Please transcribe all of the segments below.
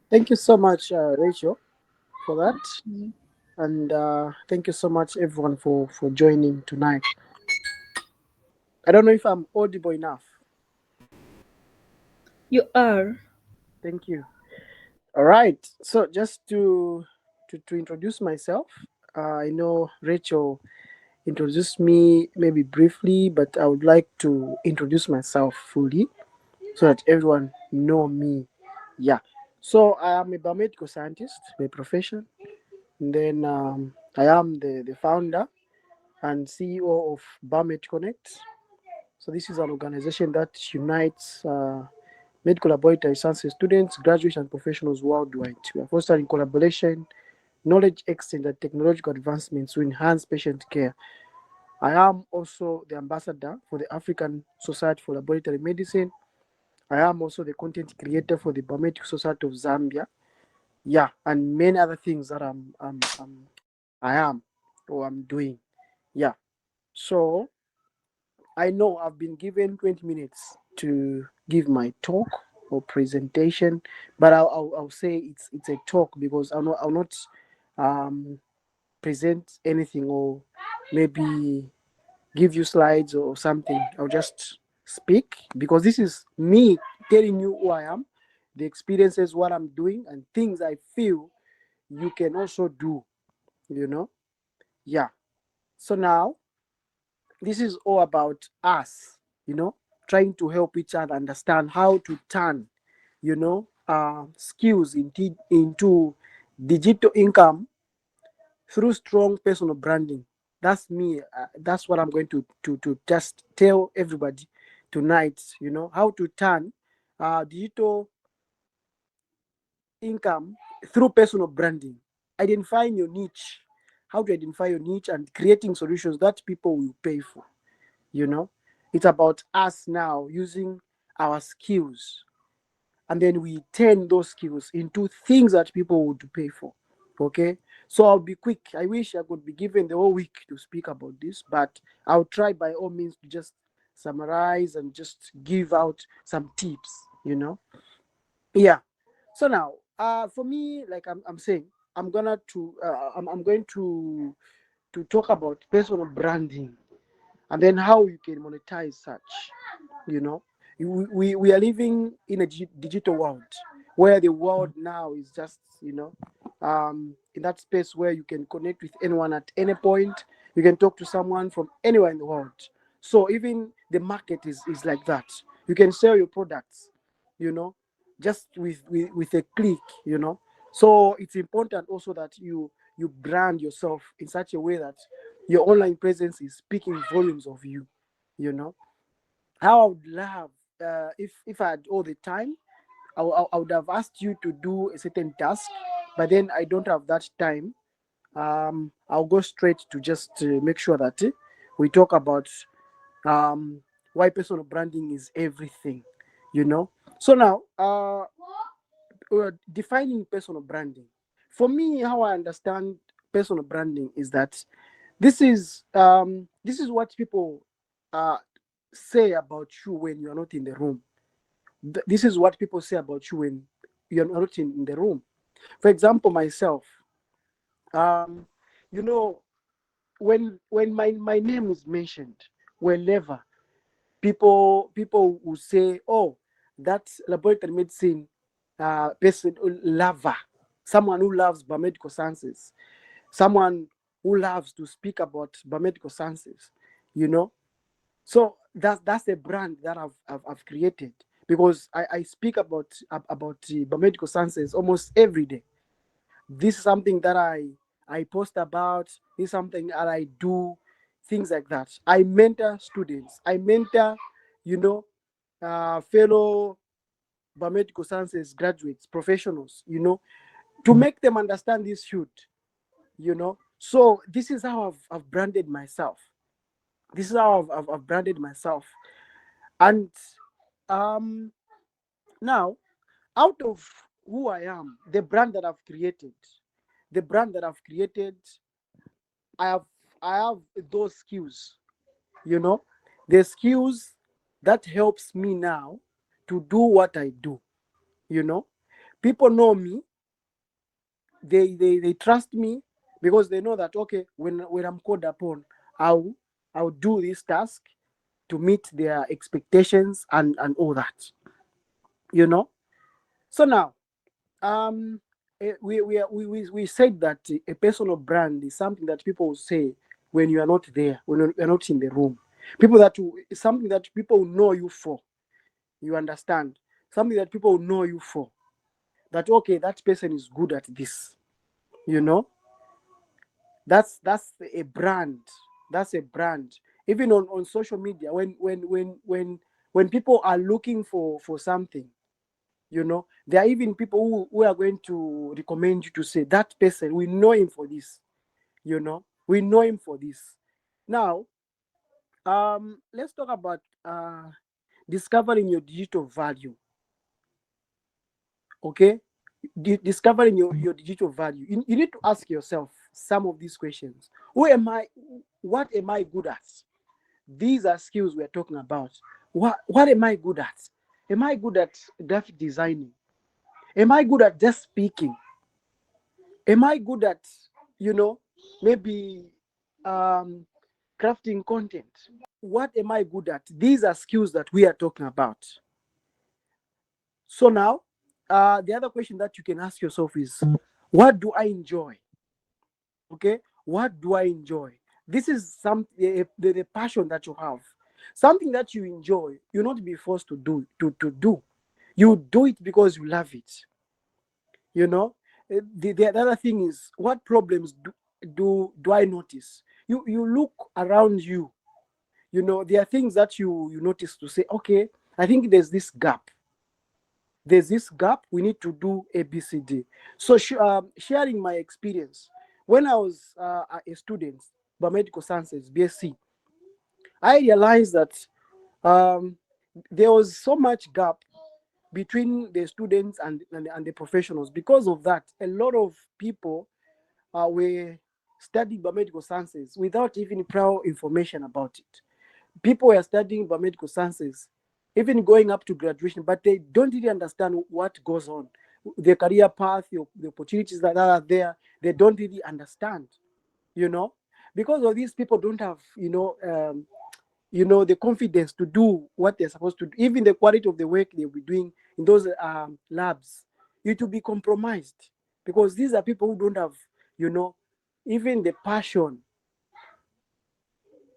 Thank you so much, Rachel, for that. Mhm. And thank you so much, everyone, for joining tonight. I don't know if I'm audible enough. You are. Thank you. All right. So just to introduce myself, I know Rachel introduced me maybe briefly, but I would like to introduce myself fully so that everyone know me. Yeah. So I am a biomedical scientist by profession. And then I am the founder and CEO of Biomed Connect. So this is an organization that unites medical laboratory science students, graduates, and professionals worldwide. We are fostering collaboration, knowledge exchange, and technological advancements to enhance patient care. I am also the ambassador for the African Society for Laboratory Medicine. I am also the content creator for the Biomedical Society of Zambia. Yeah, and many other things that I am or I'm doing. Yeah. So I know I've been given 20 minutes to give my talk or presentation, but I'll say it's a talk because I'll not um, present anything or maybe give you slides or something. I'll just speak because this is me telling you who I am, the experiences, what I'm doing, and things I feel you can also do, you know? Yeah. So now this is all about us, trying to help each other understand how to turn, skills into digital income through strong personal branding. That's me. That's what I'm going to just tell everybody tonight. How to turn digital income through personal branding, identifying your niche, how to identify your niche and creating solutions that people will pay for. you know it's about us now using our skills, and then we turn those skills into things that people would pay for. Okay, so I'll be quick. I wish I could be given the whole week to speak about this, but I'll try by all means to just summarize and just give out some tips. Yeah. So now, for me, like I'm saying, I'm going to talk about personal branding and then how you can monetize such. you know we are living in a digital world where the world now is just in that space where you can connect with anyone at any point. You can talk to someone from anywhere in the world. So even the market is like that. You can sell your products, you know just with a click. So it's important also that you brand yourself in such a way that your online presence is speaking volumes of you. you know how I would love, if I had all the time, I would have asked you to do a certain task, but then I don't have that time. I'll go straight to just make sure that we talk about why personal branding is everything. You know. So now, defining personal branding. For me, how I understand personal branding is that this is what people uh, say about you when you're not in the room. This is what people say about you when you're not in the room. For example, myself, um, you know, when my name is mentioned, whenever people will say, "Oh, that's laboratory medicine person, lover, someone who loves biomedical sciences, someone who loves to speak about biomedical sciences." You know, so that's a brand that I've created because I speak about biomedical sciences almost every day. This is something that I post about. This is something that I do, things like that. I mentor students. I mentor, you know, fellow biomedical sciences graduates, professionals. To make them understand this field. So this is how I've branded myself. This is how I've branded myself. And um, now, out of who I am, the brand that I've created, I have I have those skills, you know, the skills that helps me now to do what I do, you know. People know me, they trust me because they know that, okay, when I'm called upon, I'll do this task to meet their expectations and all that, you know. So now, we said that a personal brand is something that people will say when you are not there, when you're not in the room. People that something that people will know you for. You understand? Something that people will know you for. That, okay, that person is good at this. You know, that's a brand. That's a brand. Even on social media, when people are looking for something, you know, there are even people who are going to recommend you to say that person, we know him for this, you know, we know him for this. Now, let's talk about discovering your digital value. Okay, discovering your digital value. You need to ask yourself some of these questions. Who am I? What am I good at? These are skills we're talking about. What am I good at? Am I good at graphic designing? Am I good at just speaking? Am I good at, you know, maybe um, crafting content? What am I good at? These are skills that we are talking about. So now, the other question that you can ask yourself is, what do I enjoy? Okay, what do I enjoy? This is the passion that you have, something that you enjoy. You'll not be forced to do. You do it because you love it. You know, the other thing is, what problems do I notice? You look around you. You know, there are things that you notice to say, okay, I think there's this gap, we need to do ABCD. So sharing my experience, when I was a student, Biomedical Sciences, BSc, I realized that um, there was so much gap between the students and the professionals. Because of that, a lot of people were studying biomedical sciences without even prior information about it. People were studying biomedical sciences, even going up to graduation, but they don't really understand what goes on, the career path, the opportunities that are there. They don't really understand, you know, because of these people don't have, the confidence to do what they're supposed to do. Even the quality of the work they'll be doing in those labs, it will be compromised because these are people who don't have, you know, even the passion.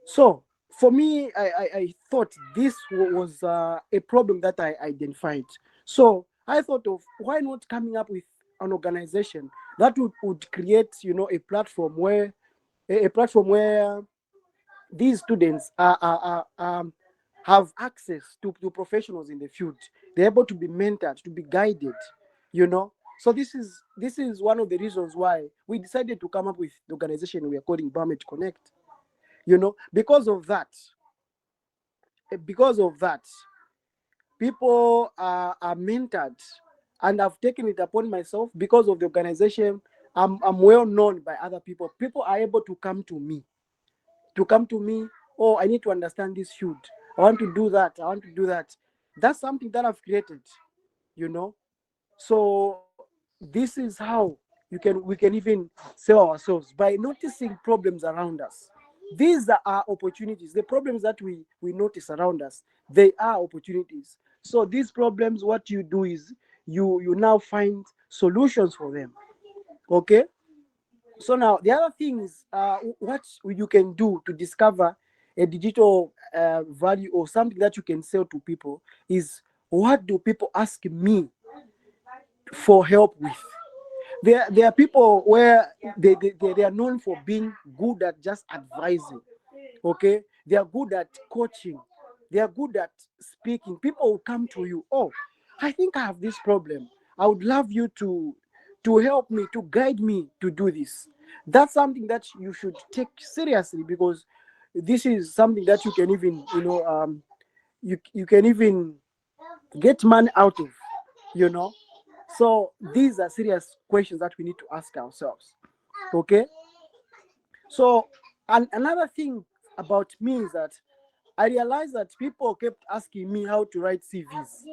So for me, I thought this was a problem that I identified. So I thought of, why not coming up with an organization that would create, you know, a platform where these students have access to professionals in the field. They're able to be mentored, to be guided, you know. So this is one of the reasons why we decided to come up with the organization we are calling Biomed Connect. You know, because of that, people are mentored, and I've taken it upon myself. Because of the organization, I'm well known by other people. People are able to come to me. Oh, I need to understand this field. I want to do that. I want to do that. That's something that I've created, you know. So this is how we can even sell ourselves, by noticing problems around us. These are opportunities. The problems that we notice around us, they are opportunities. So these problems, what you do is you now find solutions for them. Okay. So now the other thing is, what you can do to discover a digital value or something that you can sell to people is, what do people ask me for help with? There are people where they are known for being good at just advising. Okay, they are good at coaching, they are good at speaking. People will come to you, oh, I think I have this problem, I would love you to help me, to guide me to do this. That's something that you should take seriously, because this is something that you can even, you can even get money out of, you know. So these are serious questions that we need to ask ourselves. Okay. So, and another thing about me is that I realized that people kept asking me how to write CVs,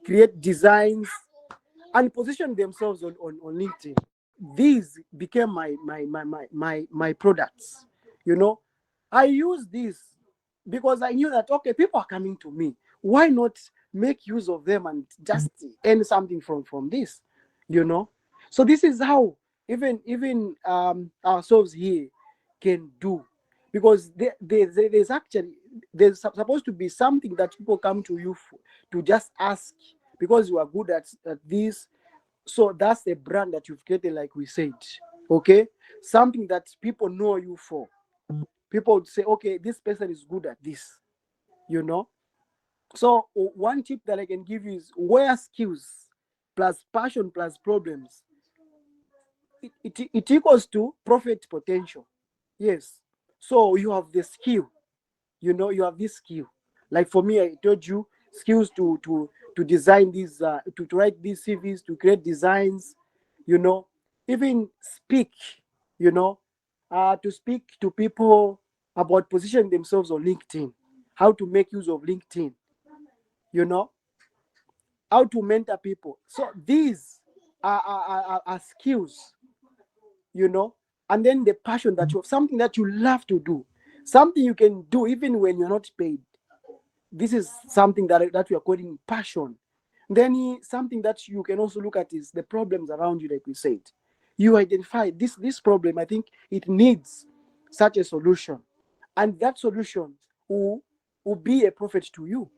create designs, and position themselves on LinkedIn. These became my products. I use this because I knew that, okay, people are coming to me. Why not make use of them and just earn something from this? So this is how even ourselves here can do, because there's supposed to be something that people come to you for, to just ask, because you are good at this. So that's the brand that you've created, like we said. Okay, something that people know you for. People would say, okay, this person is good at this. So one tip that I can give you is, where skills plus passion plus problems, it equals to profit potential. Yes. So you have the skill, you have this skill. Like for me, I told you, skills to design these, to write these CVs, to create designs, even speak, to speak to people about positioning themselves on LinkedIn, how to make use of LinkedIn, you know, how to mentor people. So these are skills, and then the passion that you have, something that you love to do, something you can do even when you're not paid. This is something that we are calling passion. Then something that you can also look at is the problems around you, like we said. You identify this problem, I think it needs such a solution, and that solution will be a profit to you.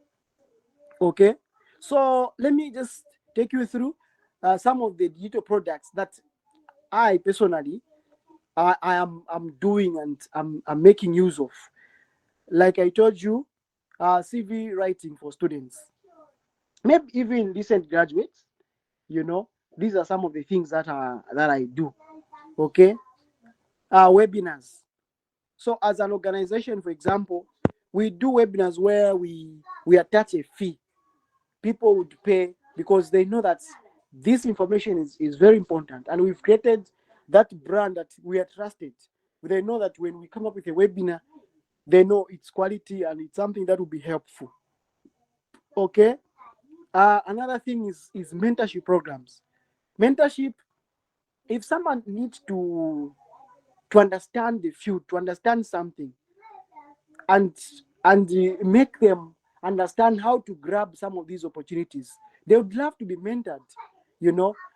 Okay, so let me just take you through some of the digital products that I personally I'm doing and I'm making use of. Like I told you, CV writing for students, maybe even recent graduates. These are some of the things that I do. Okay, webinars. So as an organization, for example, we do webinars where we attach a fee. People would pay because they know that this information is very important, and we've created that brand that we are trusted. They know that when we come up with a webinar, they know it's quality and it's something that will be helpful. Okay. Another thing is mentorship programs. Mentorship, if someone needs to understand the field, to understand something, and make them understand how to grab some of these opportunities, they would love to be mentored,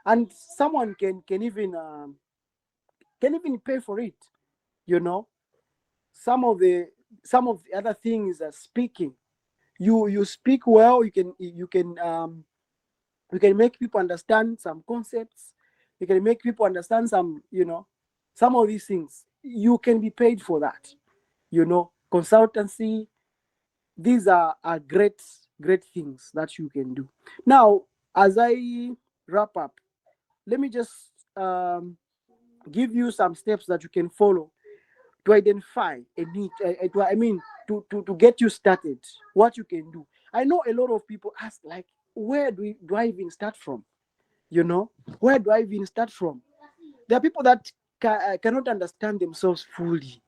and someone can even pay for it. you know some of the other things are speaking. You speak well, you can make people understand some concepts. You can make people understand some of these things. You can be paid for that. Consultancy, these are great things that you can do. Now, as I wrap up, let me just give you some steps that you can follow to identify a need. To get you started, what you can do. I know a lot of people ask, like, where do I even start from? Where do I even start from? There are people that cannot understand themselves fully.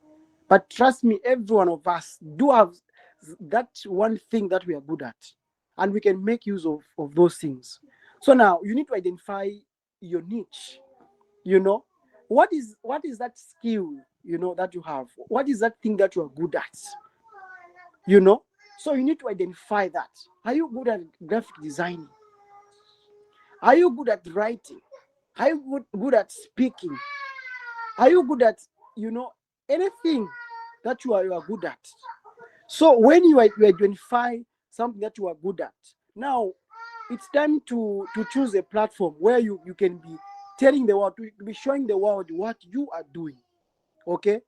But trust me, every one of us do have that one thing that we are good at, and we can make use of those things. So now you need to identify your niche. You know, what is that skill that you have? What is that thing that you are good at? So you need to identify that. Are you good at graphic designing? Are you good at writing? Are you good at speaking? Are you good at anything that you are good at? So when you identify something that you are good at, now it's time to choose a platform where you can be telling the world, to be showing the world what you are doing. Okay,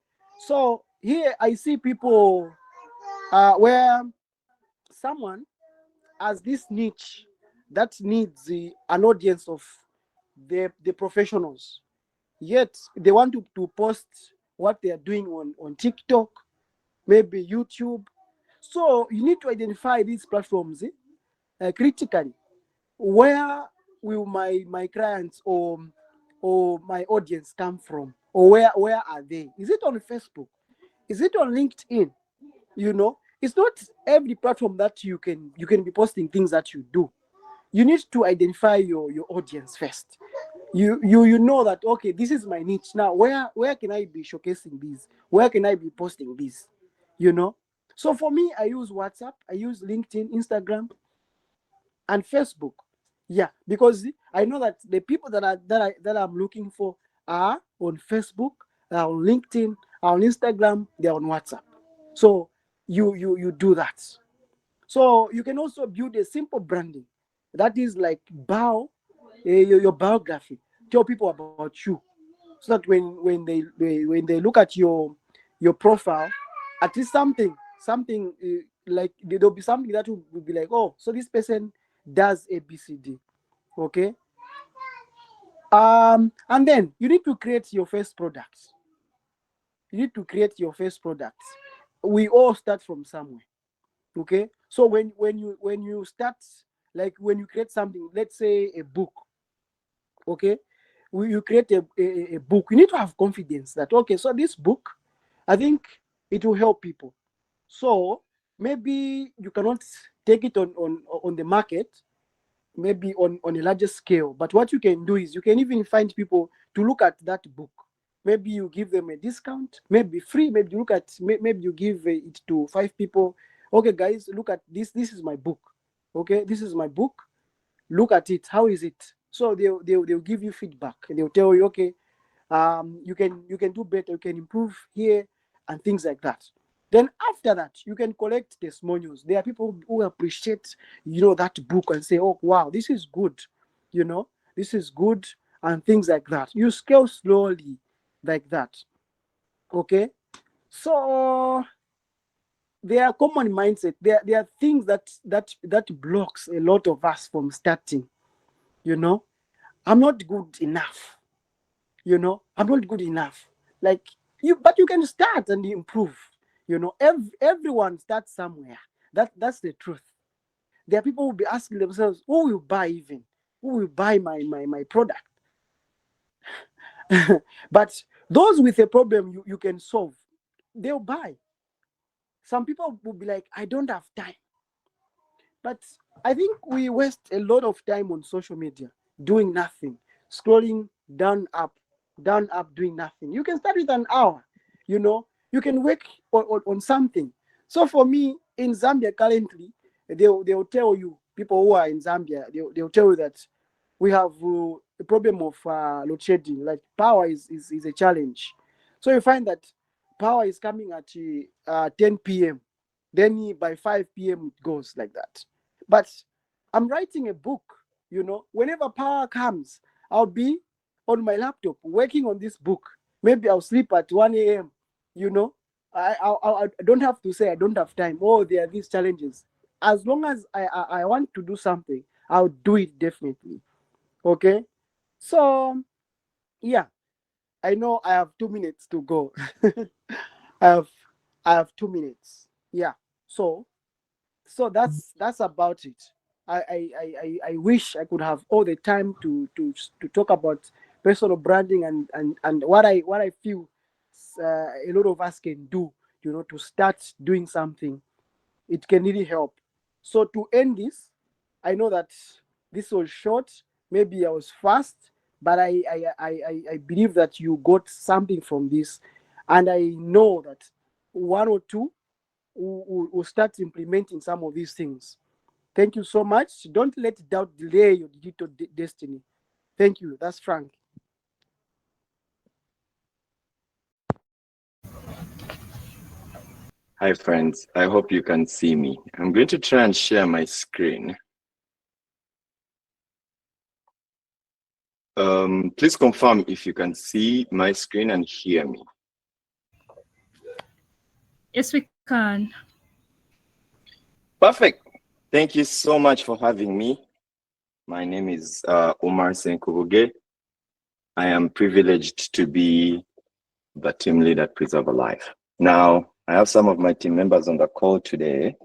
so here I see people where someone has this niche that needs an audience of the professionals, yet they want to post what they are doing on TikTok, maybe YouTube. So you need to identify these platforms critically. Where will my clients or my audience come from? Or where are they? Is it on Facebook? Is it on LinkedIn? It's not every platform that you can be posting things that you do. you need to identify your audience first. You know that, okay, this is my niche. Now where can I be showcasing this? Where can I be posting this? So for me, I use WhatsApp, I use LinkedIn, Instagram, and Facebook. Yeah, because I know that the people that I'm looking for are on Facebook, are on LinkedIn, are on Instagram, they're on WhatsApp. So you do that. So you can also build a simple branding that is like your biography. Tell people about you, so that when they look at your profile, at least something like there'll be something that will be like, oh, so this person does ABCD. Okay. And then you need to create your first product. We all start from somewhere. Okay. So when you start, like when you create something, let's say a book. Okay. You create a book, you need to have confidence that, okay, so this book, I think it will help people. So maybe you cannot take it on the market, maybe on a larger scale, but what you can do is you can even find people to look at that book. Maybe you give them a discount, maybe free, maybe you give it to 5 people. Okay, guys, look at this is my book. Okay, this is my book, look at it, how is it? So they'll give you feedback, and they'll tell you, okay, you can do better, you can improve here, and things like that. Then after that, you can collect testimonials. There are people who appreciate that book and say, oh wow, this is good, this is good, and things like that. You scale slowly like that. Okay. So there are common mindset, there are things that blocks a lot of us from starting. I'm not good enough. I'm not good enough. Like but you can start and improve. Everyone starts somewhere. That's the truth. There are people who will be asking themselves, who will buy even? Who will buy my product? But those with a problem you can solve, they'll buy. Some people will be like, I don't have time. But I think we waste a lot of time on social media doing nothing, scrolling down, up, doing nothing. You can start with an hour, you can work on something. So for me, in Zambia currently, they'll tell you, people who are in Zambia, they'll tell you that we have a problem of load shedding. Like power is a challenge. So you find that power is coming at 10 p.m. Then by 5 p.m. it goes like that. But I'm writing a book, whenever power comes, I'll be on my laptop working on this book. Maybe I'll sleep at 1 a.m. I don't have to say I don't have time. Oh, there are these challenges. As long as I want to do something, I'll do it definitely. Okay. So yeah, I know I have 2 minutes to go. I have 2 minutes. Yeah. So that's about it. I wish I could have all the time to talk about personal branding and what I feel a lot of us can do, to start doing something. It can really help. So to end this, I know that this was short. Maybe I was fast, but I believe that you got something from this, and I know that one or two will start implementing some of these things. Thank you so much. Don't let doubt delay your digital destiny. Thank you. That's Frank. Hi friends, I hope you can see me. I'm going to try and share my screen. Please confirm if you can see my screen and hear me. Yes, we can. Perfect. Thank you so much for having me. My name is Umal Ssenkubuge. I am privileged to be the team lead at Preserve Alive. Now, I have some of my team members on the call today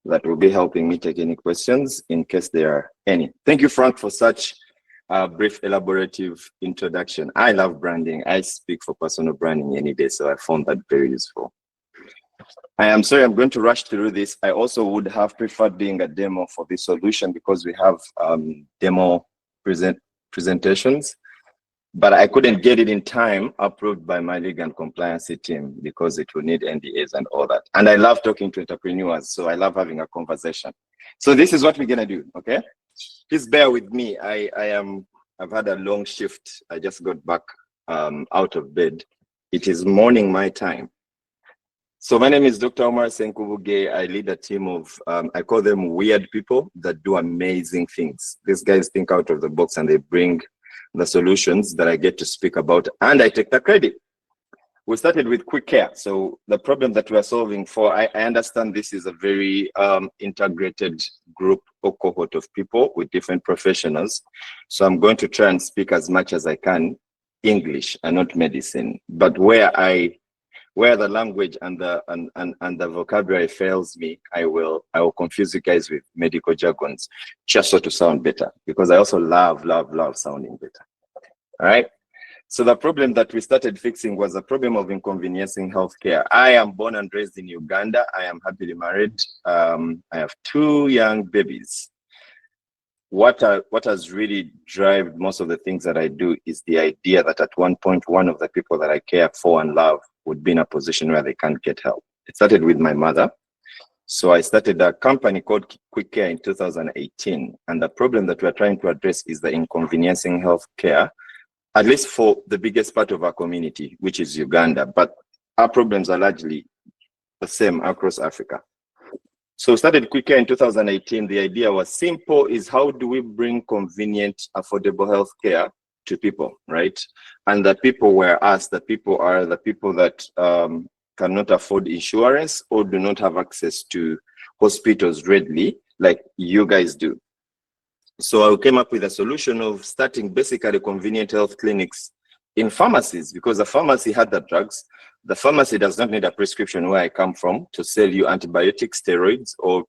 that will be helping me take any questions in case there are any. Thank you, Frank, for such a brief, elaborative introduction. I love branding. I speak for personal branding any day, so I found that very useful. I am sorry, I'm going to rush through this. I also would have preferred doing a demo for this solution because we have demo presentations, but I couldn't get it in time approved by my legal and compliance team because it will need NDAs and all that. And I love talking to entrepreneurs, so I love having a conversation. So this is what we're gonna do, okay? Please bear with me. I've had a long shift. I just got back out of bed. It is morning my time. So my name is Dr. Umal Ssenkubuge. I lead a team of, I call them weird people that do amazing things. These guys think out of the box and they bring the solutions that I get to speak about, and I take the credit. We started with QuickCare. So the problem that we're solving for, I understand this is a very integrated group or cohort of people with different professionals. So I'm going to try and speak as much as I can English and not medicine. But where the language and the vocabulary fails me, I will confuse you guys with medical jargons just so to sound better, because I also love sounding better. All right. So the problem that we started fixing was a problem of inconveniencing healthcare. I am born and raised in Uganda. I am happily married. I have 2 young babies. What has really driven most of the things that I do is the idea that at one point, one of the people that I care for and love would be in a position where they can't get help. It started with my mother. So I started a company called QuickCare in 2018. And the problem that we're trying to address is the inconveniencing healthcare, at least for the biggest part of our community, which is Uganda. But our problems are largely the same across Africa. So we started QuickCare in 2018. The idea was simple: is how do we bring convenient, affordable healthcare to people, right? And the people were us. The people are the people that cannot afford insurance or do not have access to hospitals readily, like you guys do. So I came up with a solution of starting basically convenient health clinics in pharmacies, because the pharmacy had the drugs. The pharmacy does not need a prescription where I come from to sell you antibiotics, steroids, or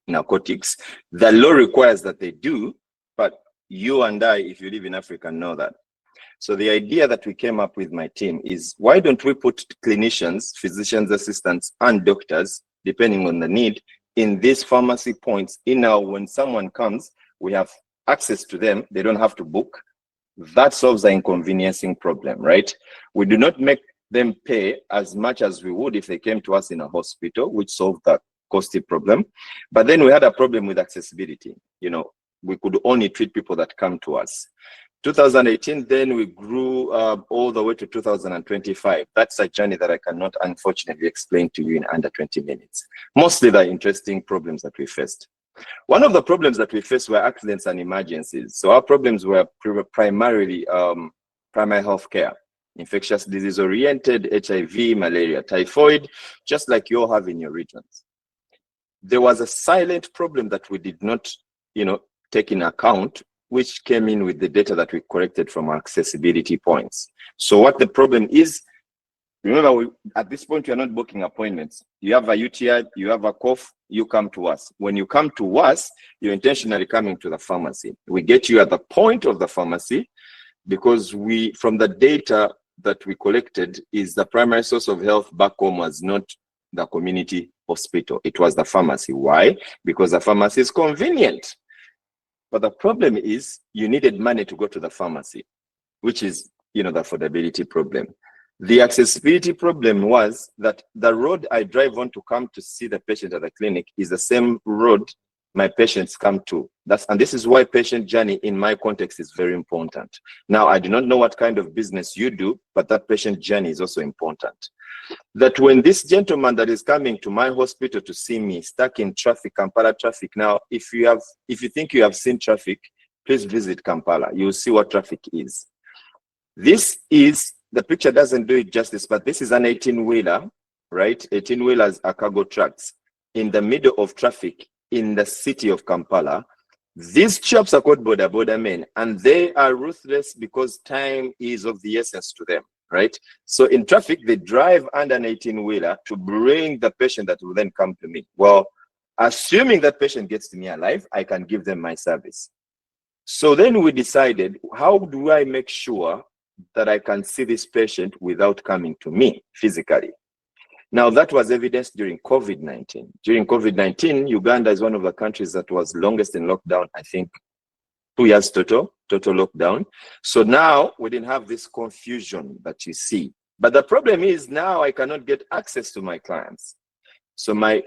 narcotics. The law requires that they do, but you and I, if you live in Africa, know that. So the idea that we came up with my team is, why don't we put clinicians, physicians assistants, and doctors, depending on the need, in these pharmacy points. When someone comes, we have access to them. They don't have to book. That solves the inconveniencing problem, right? We do not make them pay as much as we would if they came to us in a hospital, which solved that costly problem. But then we had a problem with accessibility. We could only treat people that come to us. 2018, then we grew all the way to 2025. That's a journey that I cannot unfortunately explain to you in under 20 minutes. Mostly the interesting problems that we faced. One of the problems that we faced were accidents and emergencies. So our problems were primarily primary health care, infectious disease oriented, HIV, malaria, typhoid, just like you all have in your regions. There was a silent problem that we did not, take in account, which came in with the data that we collected from our accessibility points. So what the problem is, remember, at this point, you're not booking appointments. You have a UTI, you have a cough, you come to us. When you come to us, you're intentionally coming to the pharmacy. We get you at the point of the pharmacy because from the data that we collected, is the primary source of health back home was not the community hospital. It was the pharmacy. Why? Because the pharmacy is convenient. But the problem is you needed money to go to the pharmacy, which is, the affordability problem. The accessibility problem was that the road I drive on to come to see the patient at the clinic is the same road my patients come to. And this is why patient journey in my context is very important. Now, I do not know what kind of business you do, but that patient journey is also important. That when this gentleman that is coming to my hospital to see me stuck in traffic, Kampala traffic. Now, if you think you have seen traffic, please visit Kampala. You'll see what traffic is. The picture doesn't do it justice, but this is an 18-wheeler, right? 18-wheelers are cargo trucks in the middle of traffic in the city of Kampala. These chaps are called border men, and they are ruthless because time is of the essence to them, right? So in traffic, they drive under an 18-wheeler to bring the patient that will then come to me. Well, assuming that patient gets to me alive, I can give them my service. So then we decided, how do I make sure that I can see this patient without coming to me physically? Now, that was evidenced during COVID-19. During COVID-19, Uganda is one of the countries that was longest in lockdown, I think 2 years total lockdown. So now we didn't have this confusion that you see. But the problem is now I cannot get access to my clients. So my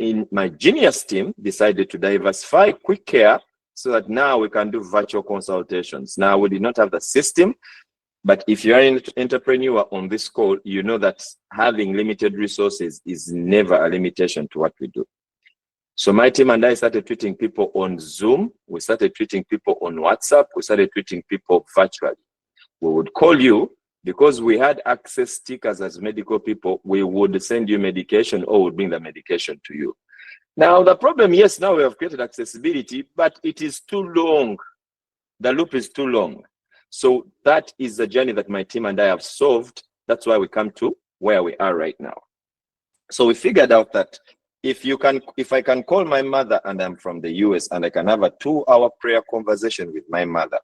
genius team decided to diversify QuickCare so that now we can do virtual consultations. Now, we did not have the system, but if you're an entrepreneur on this call, you know that having limited resources is never a limitation to what we do. So my team and I started treating people on Zoom. We started treating people on WhatsApp. We started treating people virtually. We would call you because we had access stickers as medical people. We would send you medication or would bring the medication to you. Now, the problem, yes, now we have created accessibility, but it is too long. The loop is too long. So that is the journey that my team and I have solved. That's why we come to where we are right now. So we figured out that if I can call my mother and I'm from the US and I can have a 2-hour prayer conversation with my mother,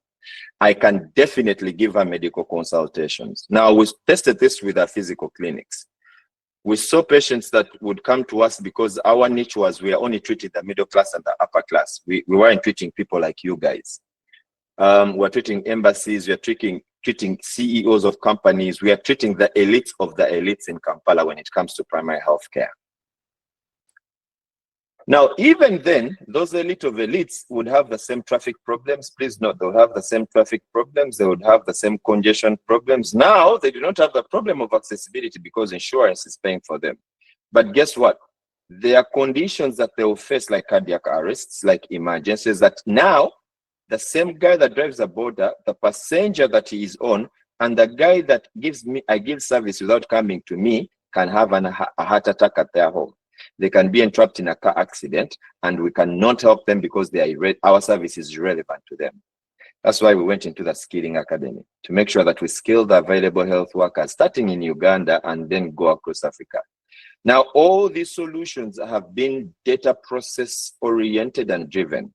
I can definitely give her medical consultations. Now, we tested this with our physical clinics. We saw patients that would come to us because our niche was we are only treating the middle class and the upper class. We weren't treating people like you guys. We're treating embassies, we're treating CEOs of companies, we are treating the elites of the elites in Kampala when it comes to primary health care. Now, even then, those elite of elites would have the same traffic problems. Please note, they'll have the same traffic problems. They would have the same congestion problems. Now, they do not have the problem of accessibility because insurance is paying for them. But guess what? There are conditions that they will face, like cardiac arrests, like emergencies, that now the same guy that drives the border, the passenger that he is on, and the guy that gives service without coming to me can have a heart attack at their home. They can be entrapped in a car accident, and we cannot help them because our service is irrelevant to them. That's why we went into the skilling academy, to make sure that we skill the available health workers, starting in Uganda and then go across Africa. Now, all these solutions have been data process oriented and driven.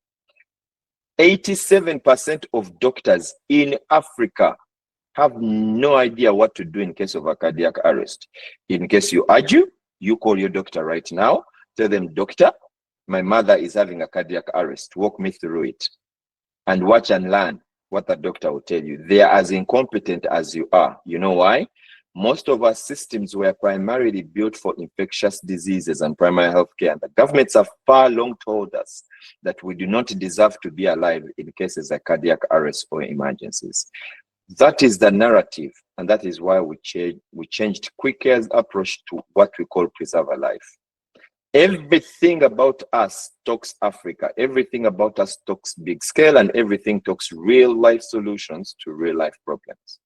87% of doctors in Africa have no idea what to do in case of a cardiac arrest. In case you argue, you call your doctor right now, tell them, doctor, my mother is having a cardiac arrest. Walk me through it. And watch and learn what the doctor will tell you. They are as incompetent as you are. You know why? Most of our systems were primarily built for infectious diseases and primary health care. And the governments have far long told us that we do not deserve to be alive in cases of cardiac arrest or emergencies. That is the narrative, and that is why we changed QuickCare's approach to what we call preserve a life. Everything about us talks Africa. Everything about us talks big scale, and everything talks real life solutions to real life problems.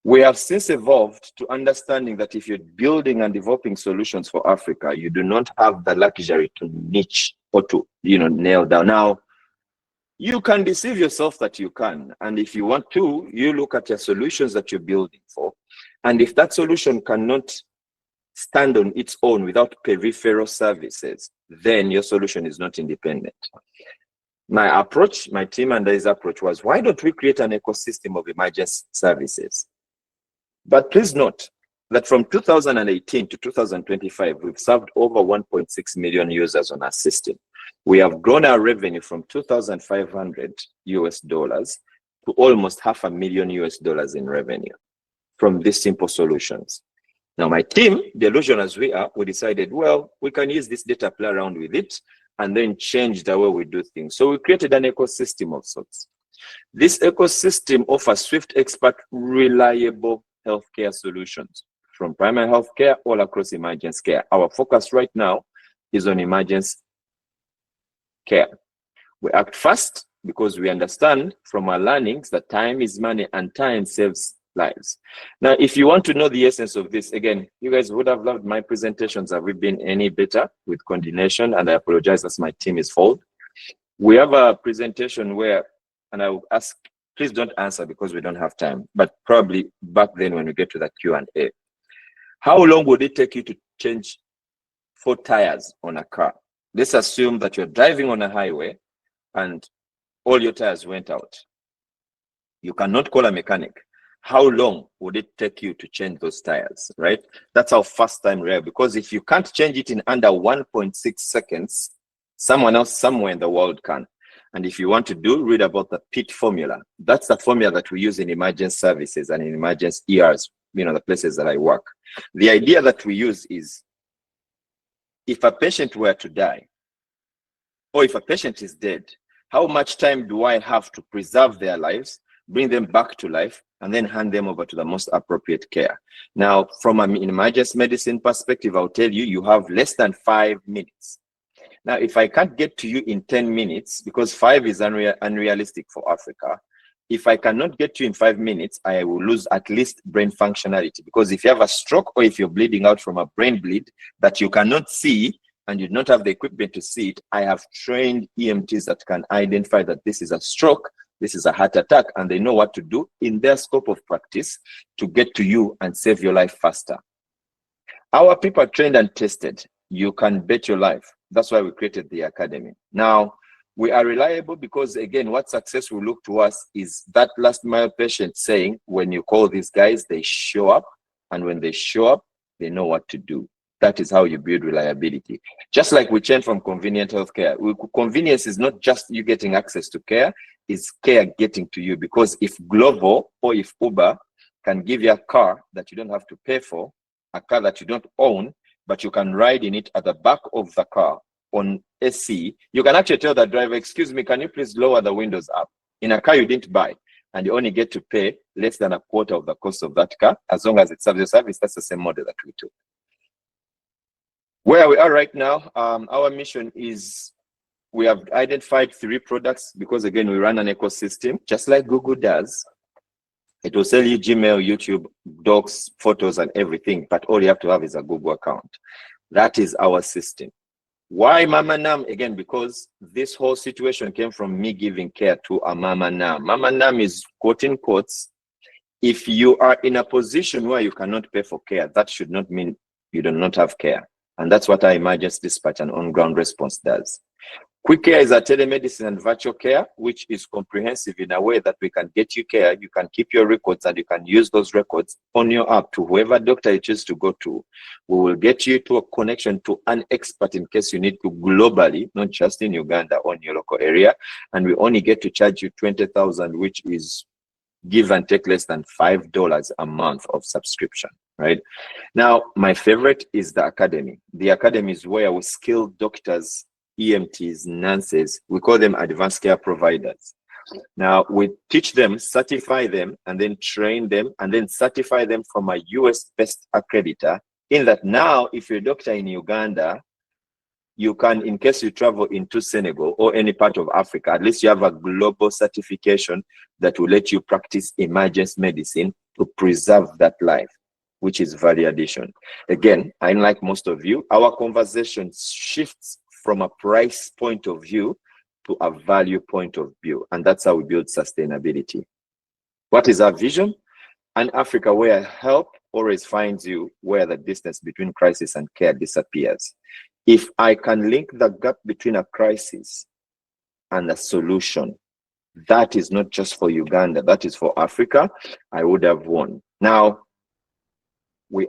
We have since evolved to understanding that if you're building and developing solutions for Africa, you do not have the luxury to niche or to nail down. Now, you can deceive yourself that you can. And if you want to, you look at your solutions that you're building for. And if that solution cannot stand on its own without peripheral services, then your solution is not independent. My approach, my team and I's approach was, why don't we create an ecosystem of emergency services? But please note that from 2018 to 2025, we've served over 1.6 million users on our system. We have grown our revenue from $2,500 to almost $500,000 US in revenue from these simple solutions. Now, my team, delusional as we are, we decided, well, we can use this data, play around with it, and then change the way we do things. So we created an ecosystem of sorts. This ecosystem offers swift, expert, reliable healthcare solutions from primary healthcare all across emergency care. Our focus right now is on emergency care. We act fast because we understand from our learnings that time is money and time saves lives. Now, if you want to know the essence of this, again, you guys would have loved my presentations. Have we been any better with coordination? And I apologize, that's my team is fault. We have a presentation where, and I will ask, please don't answer because we don't have time, but probably back then when we get to the Q&A. How long would it take you to change 4 tires on a car? Let's assume that you're driving on a highway and all your tires went out. You cannot call a mechanic. how long would it take you to change those tires, right? That's our first time reliable, because if you can't change it in under 1.6 seconds, someone else somewhere in the world can. And if you want to read about the PIT formula. That's the formula that we use in emergency services and in emergency ERs, the places that I work. The idea that we use is, if a patient were to die, or if a patient is dead, how much time do I have to preserve their lives, bring them back to life, and then hand them over to the most appropriate care? Now, from an emergency medicine perspective, I'll tell you, you have less than 5 minutes. Now, if I can't get to you in 10 minutes, because 5 is unrealistic for Africa, if I cannot get to you in 5 minutes, I will lose at least brain functionality. Because if you have a stroke, or if you're bleeding out from a brain bleed that you cannot see, and you don't have the equipment to see it, I have trained EMTs that can identify that this is a stroke, this is a heart attack, and they know what to do in their scope of practice to get to you and save your life faster. Our people are trained and tested. You can bet your life. That's why we created the academy. Now, we are reliable because, again, what success will look to us is that last mile patient saying, when you call these guys, they show up, and when they show up, they know what to do. That is how you build reliability. Just like we change from convenient healthcare. Convenience is not just you getting access to care, it's care getting to you. Because if Glovo or if Uber can give you a car that you don't have to pay for, a car that you don't own, but you can ride in it at the back of the car on AC, you can actually tell the driver, excuse me, can you please lower the windows up? In a car you didn't buy, and you only get to pay less than a quarter of the cost of that car, as long as it serves your service. That's the same model that we took. Where we are right now, our mission is, we have identified 3 products, because again, we run an ecosystem, just like Google does. It will sell you Gmail, YouTube, docs, photos, and everything, but all you have to have is a Google account. That is our system. Why Mama Nam? Again, because this whole situation came from me giving care to a Mama Nam. Mama Nam is, quote in quotes, if you are in a position where you cannot pay for care, that should not mean you do not have care. And that's what our emergency dispatch and on-ground response does. QuickCare is a telemedicine and virtual care, which is comprehensive in a way that we can get you care, you can keep your records, and you can use those records on your app to whoever doctor you choose to go to. We will get you to a connection to an expert in case you need to globally, not just in Uganda or in your local area. And we only get to charge you $20,000, which is give and take less than $5 a month of subscription, right? Now, my favorite is the academy. The academy is where we skill doctors, EMTs, nurses. We call them advanced care providers. Now, we teach them, certify them, and then train them, and then certify them from a US-based accreditor, in that now, if you're a doctor in Uganda, you can, in case you travel into Senegal or any part of Africa, at least you have a global certification that will let you practice emergency medicine to preserve that life, which is value addition. Again, unlike most of you, our conversation shifts from a price point of view to a value point of view. And that's how we build sustainability. What is our vision? An Africa where help always finds you, where the distance between crisis and care disappears. If I can link the gap between a crisis and a solution, that is not just for Uganda, that is for Africa, I would have won. Now, we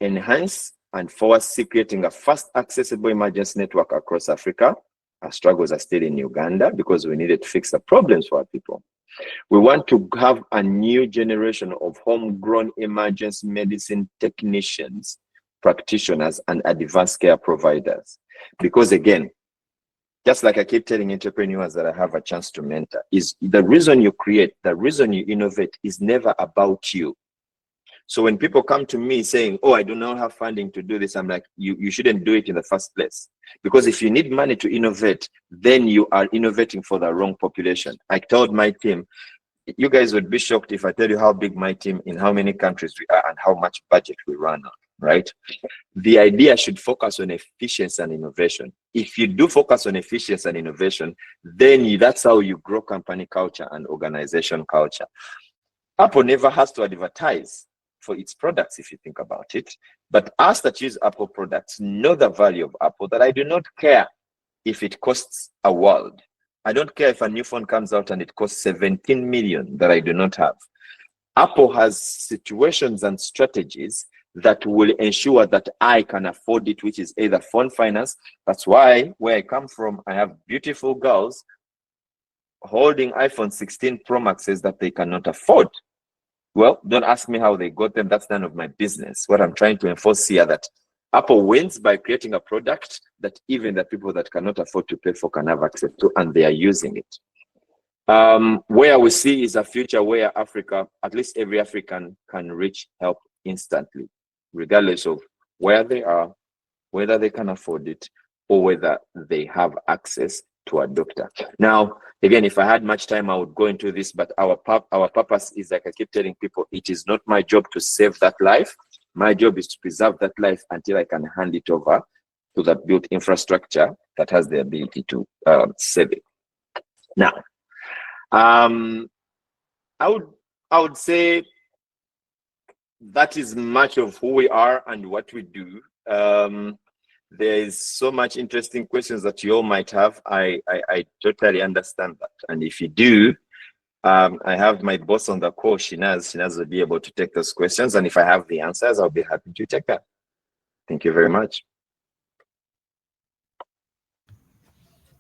enhance and foresee creating a fast accessible emergency network across Africa. Our struggles are still in Uganda because we needed to fix the problems for our people. We want to have a new generation of homegrown emergency medicine technicians, practitioners, and advanced care providers. Because again, just like I keep telling entrepreneurs that I have a chance to mentor, is the reason you create, the reason you innovate is never about you. So when people come to me saying, oh, I do not have funding to do this, I'm like, you shouldn't do it in the first place. Because if you need money to innovate, then you are innovating for the wrong population. I told my team, you guys would be shocked if I tell you how big my team, in how many countries we are, and how much budget we run on, right? The idea should focus on efficiency and innovation. If you do focus on efficiency and innovation, then that's how you grow company culture and organization culture. Apple never has to advertise for its products, if you think about it. But us that use Apple products know the value of Apple, that I do not care if it costs a world. I don't care if a new phone comes out and it costs 17 million that I do not have. Apple has situations and strategies that will ensure that I can afford it, which is either phone finance. That's why where I come from, I have beautiful girls holding iPhone 16 Pro Maxes that they cannot afford. Well, don't ask me how they got them. That's none of my business. What I'm trying to enforce here that Apple wins by creating a product that even the people that cannot afford to pay for can have access to, and they are using it. Where we see is a future where Africa, at least every African, can reach help instantly, regardless of where they are, whether they can afford it, or whether they have access to a doctor. Now, again, if I had much time, I would go into this, but our purpose is, like I keep telling people, it is not my job to save that life. My job is to preserve that life until I can hand it over to the built infrastructure that has the ability to save it. Now, I would say that is much of who we are and what we do. There is so much interesting questions that you all might have. I totally understand that. And if you do, I have my boss on the call, Shinaz. Shinaz will be able to take those questions. And if I have the answers, I'll be happy to take that. Thank you very much.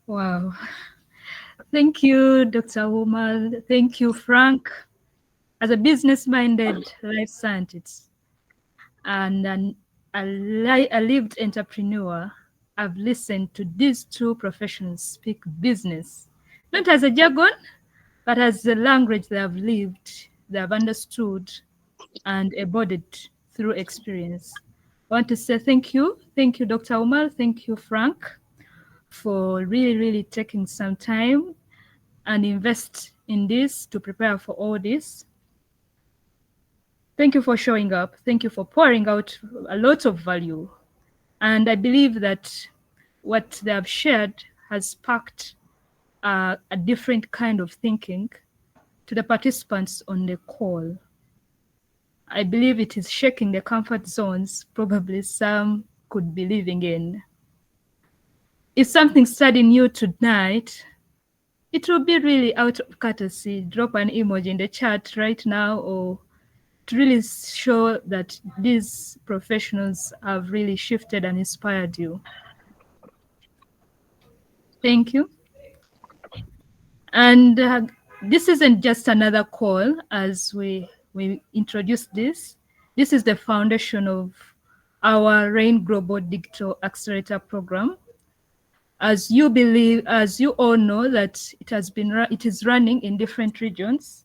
Wow. Thank you, Dr. Umal. Thank you, Frank. As a business-minded life scientist and a lived entrepreneur, I've listened to these two professionals speak business, not as a jargon, but as the language they have lived, they have understood, and embodied through experience. I want to say thank you. Thank you, Dr. Umal. Thank you, Frank, for really taking some time and invest in this to prepare for all this. Thank you for showing up. Thank you for pouring out a lot of value. And I believe that what they have shared has sparked a different kind of thinking to the participants on the call. I believe it is shaking the comfort zones probably some could be living in. If something stirred you tonight, it will be really out of courtesy. Drop an emoji in the chat right now, or to really show that these professionals have really shifted and inspired you. Thank you. And this isn't just another call as we introduce this. This is the foundation of our R.A.I.N Global Digital Accelerator Program. As you all know that it is running in different regions.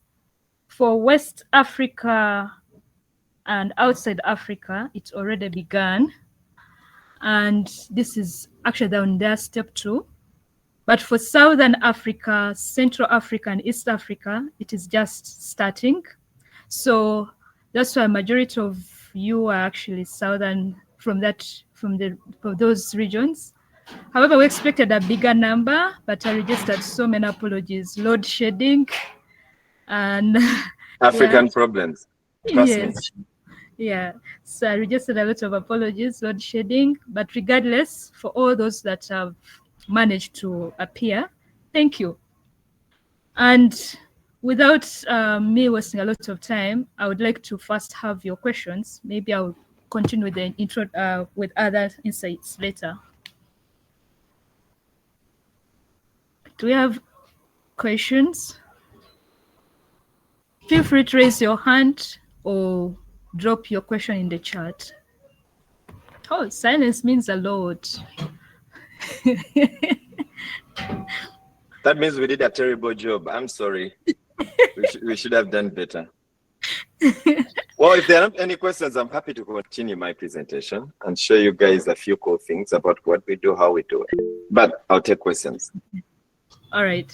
For West Africa and outside Africa, it's already begun. And this is actually on their step 2. But for Southern Africa, Central Africa, and East Africa, it is just starting. So that's why a majority of you are actually Southern from those regions. However, we expected a bigger number, but I registered so many apologies. Load shedding and African problems. Trust yes. me. Yeah, so I registered a lot of apologies, load shedding, but regardless, for all those that have managed to appear, thank you. And without me wasting a lot of time, I would like to first have your questions. Maybe I'll continue with the intro with other insights later. Do we have questions? Feel free to raise your hand or drop your question in the chat. Oh, silence means a lot. That means we did a terrible job. I'm sorry. we should have done better. Well, if there aren't any questions, I'm happy to continue my presentation and show you guys a few cool things about what we do, how we do it. But I'll take questions. All right.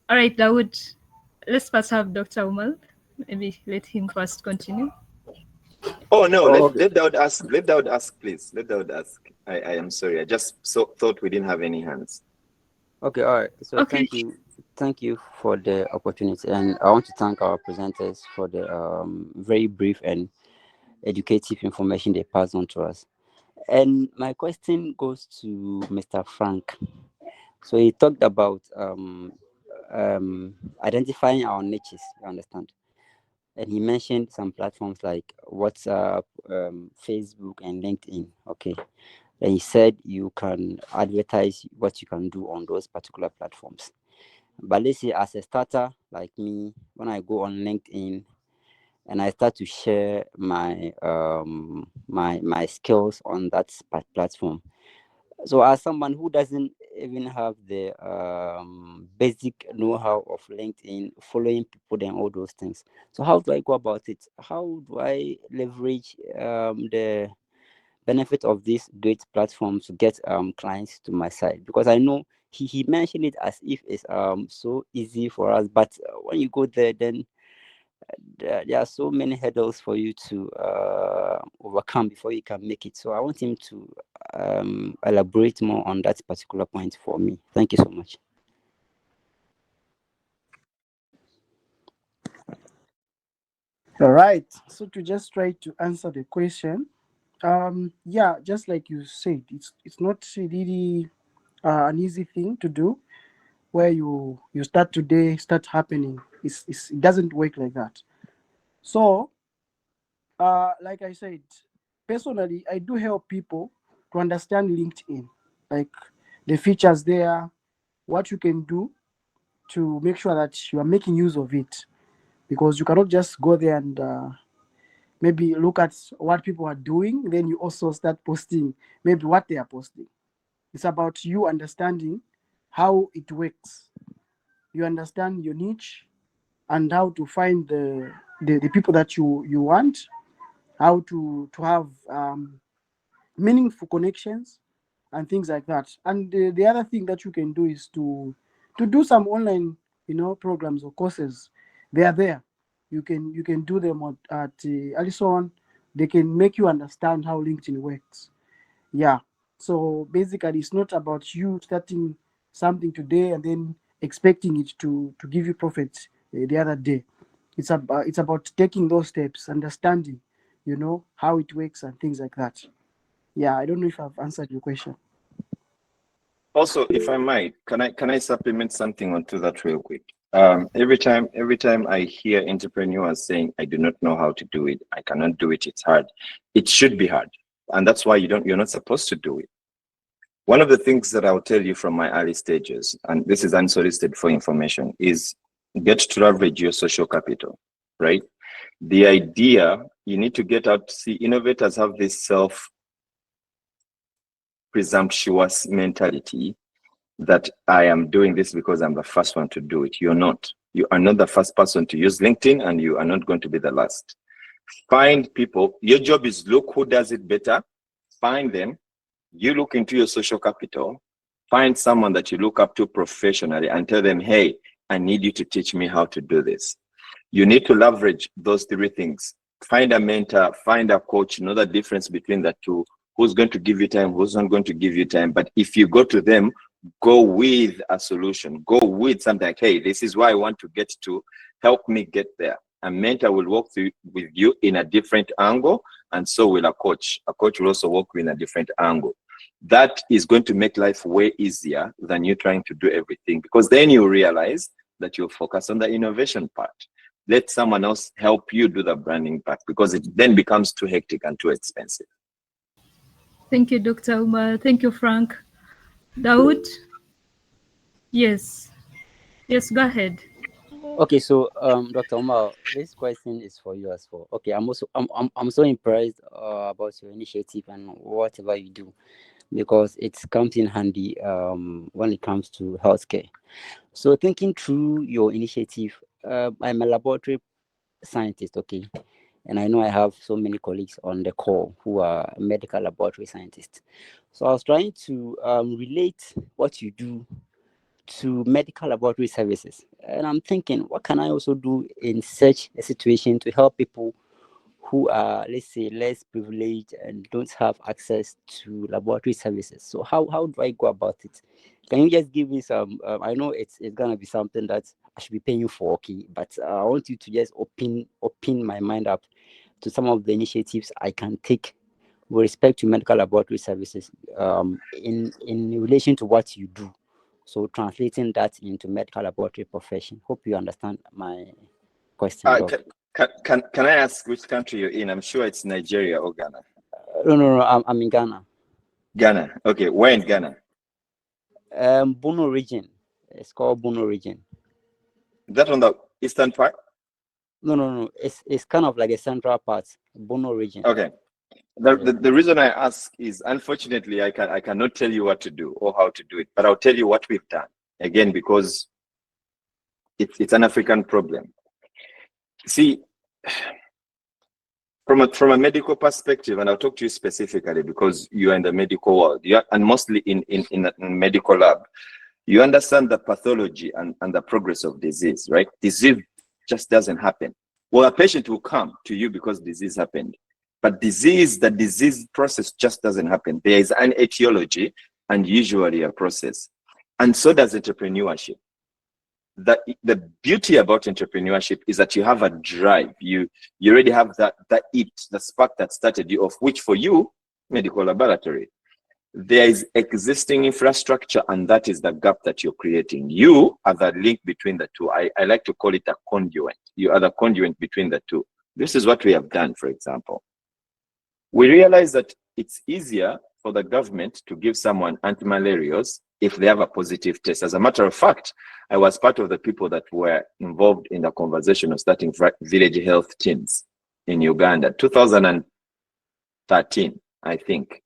All right, Dawood. Let's first have Dr. Umal. Maybe let him first continue. Oh, no, let Dawood ask. Let Dawood ask, please. Let Dawood ask. I am sorry. I just thought we didn't have any hands. Okay, all right. So okay. Thank you for the opportunity. And I want to thank our presenters for the very brief and educative information they passed on to us. And my question goes to Mr. Frank. So he talked about identifying our niches, you understand. and he mentioned some platforms like WhatsApp, Facebook, and LinkedIn. Okay, and he said you can advertise what you can do on those particular platforms. But let's say as a starter like me, when I go on LinkedIn and I start to share my my skills on that platform. So as someone who doesn't even have the basic know-how of LinkedIn, following people and all those things, so how do I go about it? How do I leverage the benefit of these great platforms to get clients to my site? Because I know he mentioned it as if it's so easy for us, but when you go there, then there are so many hurdles for you to overcome before you can make it. So I want him to elaborate more on that particular point for me. Thank you so much. All right. So to just try to answer the question, yeah, just like you said, it's not really an easy thing to do where you start today, start happening. It doesn't work like that. So, like I said, personally, I do help people to understand LinkedIn, like the features there, what you can do to make sure that you are making use of it, because you cannot just go there and maybe look at what people are doing, then you also start posting maybe what they are posting. It's about you understanding how it works. You understand your niche and how to find the people that you want, how to have meaningful connections and things like that. And the other thing that you can do is to do some online, programs or courses. They are there. You can do them at Allison. They can make you understand how LinkedIn works. Yeah. So basically, it's not about you starting something today and then expecting it to give you profits the other day. It's about taking those steps, understanding, how it works and things like that. Yeah, I don't know if I've answered your question. Also, if I might, can I supplement something onto that real quick? Every time I hear entrepreneurs saying, "I do not know how to do it. I cannot do it. It's hard." It should be hard, and that's why you're not supposed to do it. One of the things that I'll tell you from my early stages, and this is unsolicited for information, is get to leverage your social capital, right? The idea, you need to get out. See, innovators have this presumptuous mentality that I am doing this because I'm the first one to do it. You're not. You are not the first person to use LinkedIn, and you are not going to be the last. Find people. Your job is look who does it better. Find them. You look into your social capital. Find someone that you look up to professionally and tell them, "Hey, I need you to teach me how to do this." You need to leverage those three things. Find a mentor, find a coach, know the difference between the two. Who's going to give you time, who's not going to give you time. But if you go to them, go with a solution. Go with something like, "Hey, this is where I want to get to. Help me get there." A mentor will walk through with you in a different angle, and so will a coach. A coach will also walk in a different angle. That is going to make life way easier than you trying to do everything, because then you realize that you'll focus on the innovation part. Let someone else help you do the branding part, because it then becomes too hectic and too expensive. Thank you, Dr. Umar. Thank you, Frank. Dawood? Yes. Yes, go ahead. Okay, so Dr. Omar, this question is for you as well. Okay, I'm so impressed about your initiative and whatever you do, because it comes in handy when it comes to healthcare. So thinking through your initiative, I'm a laboratory scientist, okay, and I know I have so many colleagues on the call who are medical laboratory scientists. So I was trying to relate what you do to medical laboratory services. And I'm thinking, what can I also do in such a situation to help people who are, let's say, less privileged and don't have access to laboratory services? So how do I go about it? Can you just give me some, I know it's going to be something that I should be paying you for, okay, but I want you to just open my mind up to some of the initiatives I can take with respect to medical laboratory services in relation to what you do. So translating that into medical laboratory profession. Hope you understand my question. Can, Can I ask which country you're in? I'm sure it's Nigeria or Ghana. No, I'm in Ghana. Ghana. Okay, where in Ghana? Bono region. It's called Bono region. Is that on the eastern part? No. It's kind of like a central part, Bono region. Okay. The reason I ask is, unfortunately, I cannot tell you what to do or how to do it, but I'll tell you what we've done. Again, because it's an African problem. See, from a medical perspective, and I'll talk to you specifically because you are in the medical world, and mostly in medical lab, you understand the pathology and the progress of disease, right? Disease just doesn't happen. Well, a patient will come to you because disease happened, but the disease process just doesn't happen. There is an etiology and usually a process, and so does entrepreneurship. The beauty about entrepreneurship is that you have a drive. You already have the spark that started you off, which for you, medical laboratory, there is existing infrastructure, and that is the gap that you're creating. You are the link between the two. I like to call it a conduit. You are the conduit between the two. This is what we have done, for example. We realize that it's easier for the government to give someone antimalarials if they have a positive test. As a matter of fact, I was part of the people that were involved in the conversation of starting village health teams in Uganda, 2013, I think.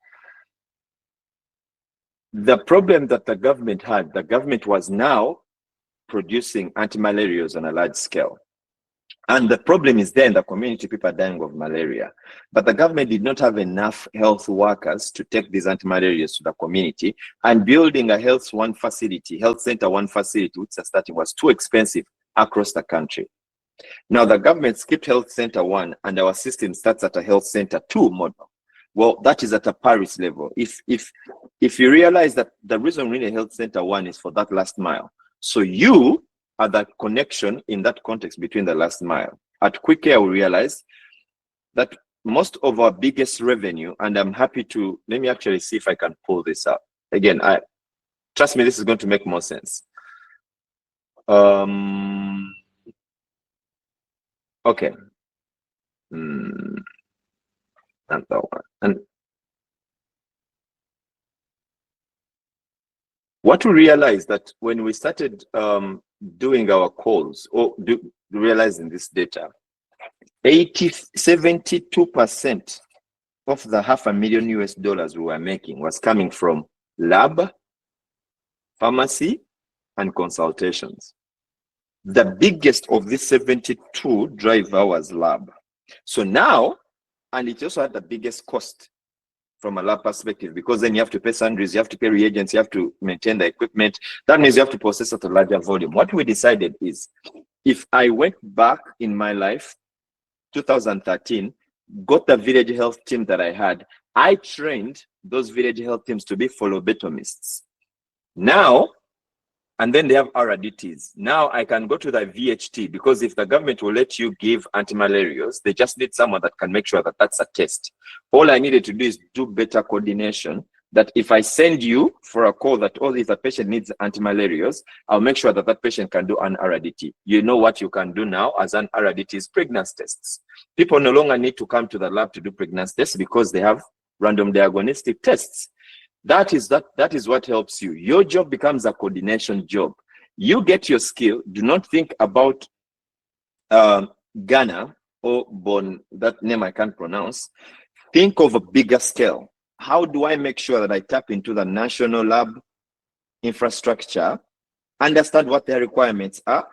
The problem that the government was now producing antimalarials on a large scale. And the problem is there in the community, people are dying of malaria. But the government did not have enough health workers to take these antimalarials to the community, and building a health center one facility, which is starting, was too expensive across the country. Now the government skipped health center 1, and our system starts at a health center 2 model. Well, that is at a Paris level. If you realize that the reason we need a health center 1 is for that last mile. So you are that connection in that context between the last mile. At QuickCare, we realized that most of our biggest revenue, and I'm happy to, let me actually see if I can pull this up. Again, trust me, this is going to make more sense. Okay. And that one. And what we realized that when we started doing our calls or realizing this data, 72% of the $500,000 US we were making was coming from lab, pharmacy, and consultations. The biggest of these 72 driver was lab. So now, and it also had the biggest cost from a lab perspective, because then you have to pay sundries, you have to pay reagents, you have to maintain the equipment. That means you have to process at a larger volume. What we decided is, if I went back in my life, 2013, got the village health team that I had, I trained those village health teams to be phlebotomists. Now, and then they have RADTs. Now I can go to the VHT, because if the government will let you give antimalarials, they just need someone that can make sure that that's a test. All I needed to do is do better coordination, that if I send you for a call that, oh, if the patient needs antimalarials, I'll make sure that that patient can do an RADT. You know what you can do now as an RADT is pregnancy tests. People no longer need to come to the lab to do pregnancy tests because they have random diagnostic tests. That is what helps you. Your job becomes a coordination job. You get your skill. Do not think about Ghana or Bon, that name I can't pronounce. Think of a bigger scale. How do I make sure that I tap into the national lab infrastructure, understand what their requirements are?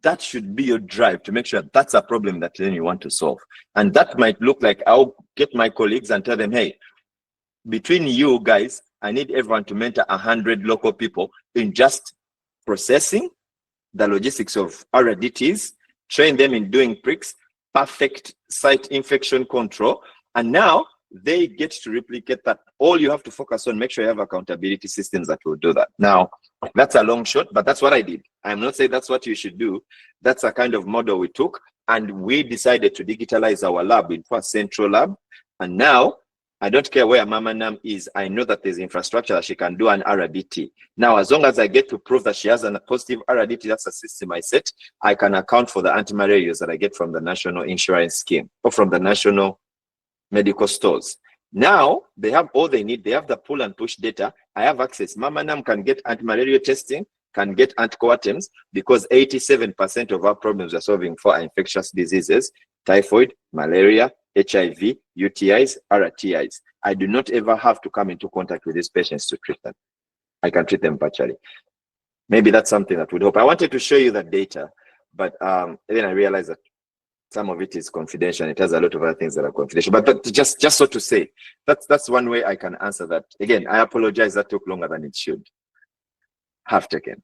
That should be your drive to make sure that's a problem that then you want to solve. And that might look like, I'll get my colleagues and tell them, hey, between you guys, I need everyone to mentor 100 local people in just processing the logistics of RADTs, train them in doing pricks, perfect site infection control, and now they get to replicate that. All you have to focus on, make sure you have accountability systems that will do that. Now, that's a long shot, but that's what I did. I'm not saying that's what you should do. That's a kind of model we took, and we decided to digitalize our lab into a central lab. And now I don't care where Mama Nam is. I know that there's infrastructure that she can do an RDT. Now, as long as I get to prove that she has a positive RDT, that's a system I set, I can account for the anti-malarials that I get from the national insurance scheme or from the national medical stores. Now, they have all they need. They have the pull and push data. I have access. Mama Nam can get anti-malarial testing, can get anticoagulants, because 87% of our problems we're solving for are infectious diseases, typhoid, malaria, HIV, UTIs, RTIs. I do not ever have to come into contact with these patients to treat them. I can treat them virtually. Maybe that's something that would help. I wanted to show you that data, but then I realized that some of it is confidential. It has a lot of other things that are confidential. But just so to say, that's one way I can answer that. Again, I apologize that took longer than it should have taken.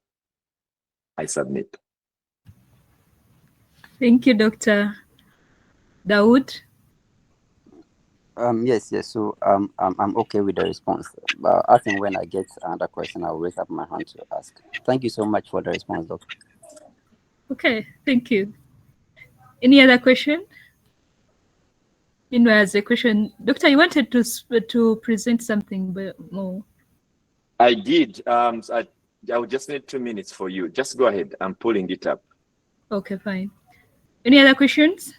I submit. Thank you, Dr. Dawood. Yes. So I'm okay with the response. But I think when I get another question, I'll raise up my hand to ask. Thank you so much for the response, Doctor. Okay, thank you. Any other question? Meanwhile, as a question, Doctor, you wanted to present something more. I did. I will just need 2 minutes for you. Just go ahead. I'm pulling it up. Okay, fine. Any other questions?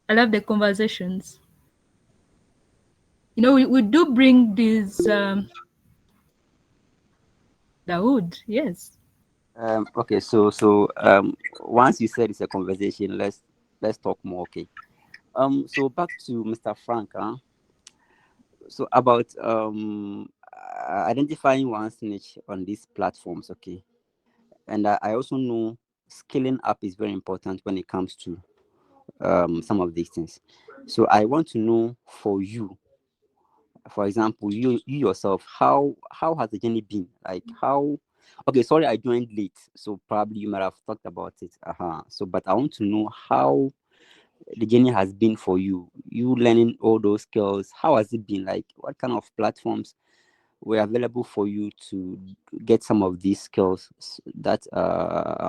I love the conversations. You know, we do bring these. Dawood, yes. Okay. So once you said it's a conversation, let's talk more. Okay. So back to Mr. Frank. So about identifying one's niche on these platforms. Okay. And I also know scaling up is very important when it comes to some of these things. So I want to know for you, for example, you yourself, how has the journey been? Like how? Okay, sorry, I joined late, so probably you might have talked about it. So, but I want to know how the journey has been for you. You learning all those skills. How has it been? Like, what kind of platforms were available for you to get some of these skills that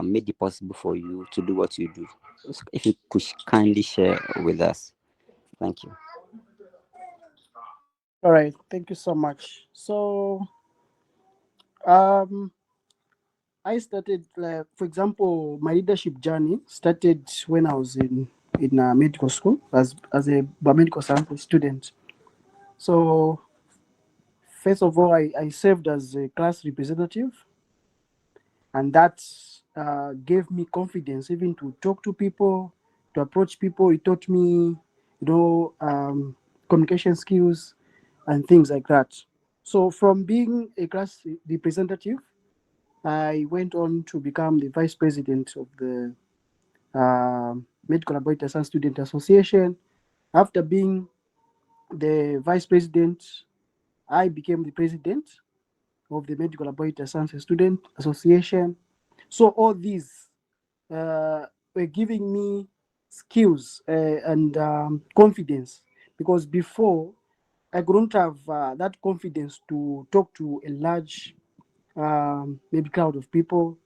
made it possible for you to do what you do? So if you could kindly share with us. Thank you. All right, thank you so much. So, um, I started, for example, my leadership journey started when I was in medical school as a biomedical scientist student. So, first of all, I served as a class representative, and that gave me confidence even to talk to people, to approach people. It taught me, communication skills and things like that. So, from being a class representative, I went on to become the vice president of the Medical Laboratory Science Student Association. After being the vice president, I became the president of the Medical Laboratory Science Student Association. So all these were giving me skills and confidence, because before I couldn't have that confidence to talk to a large maybe crowd of people.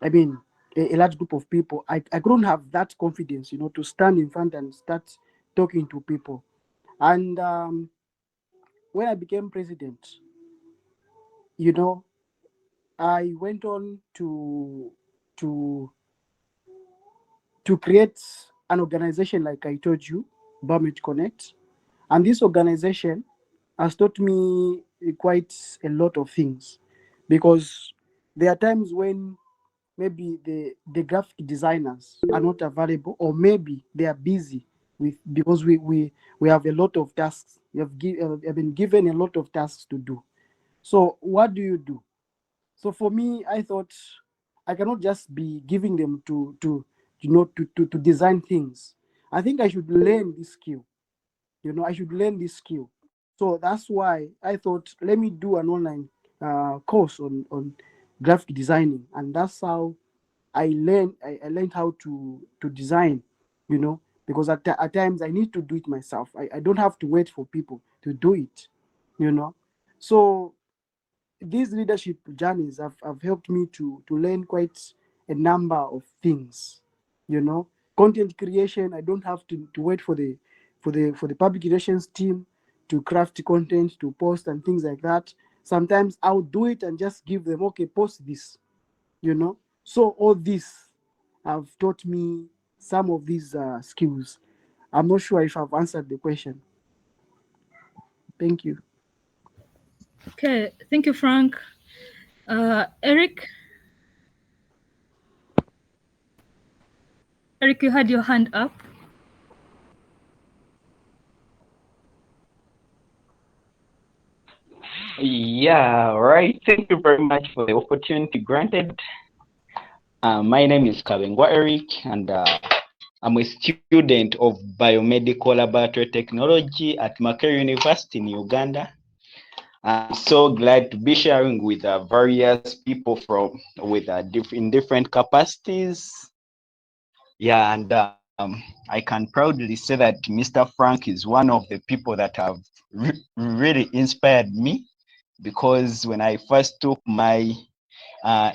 I mean, a large group of people. I couldn't have that confidence, to stand in front and start talking to people. And when I became president, you know, I went on to to create an organization, like I told you, Biomed Connect. And this organization has taught me quite a lot of things, because there are times when maybe the graphic designers are not available, or maybe they are busy with, because we have a lot of tasks. Have been given a lot of tasks to do. So what do you do? So for me, I thought I cannot just be giving them to design things. I think I should learn this skill. I should learn this skill. So that's why I thought, let me do an online course on graphic designing, and that's how I learned. I learned how to design. Because at times I need to do it myself. I don't have to wait for people to do it. So these leadership journeys have helped me to learn quite a number of things. content creation. I don't have to wait for the public relations team to craft content to post and things like that. Sometimes I'll do it and just give them, okay, post this, you know. So all this have taught me some of these skills. I'm not sure if I've answered the question. Thank you. Okay, thank you, Frank. Eric? Eric, you had your hand up. Yeah, all right. Thank you very much for the opportunity granted. My name is Kabengwa Eric, and I'm a student of Biomedical Laboratory Technology at Makerere University in Uganda. I'm so glad to be sharing with various people in different capacities. Yeah, and I can proudly say that Mr. Frank is one of the people that have really inspired me, because when I first took my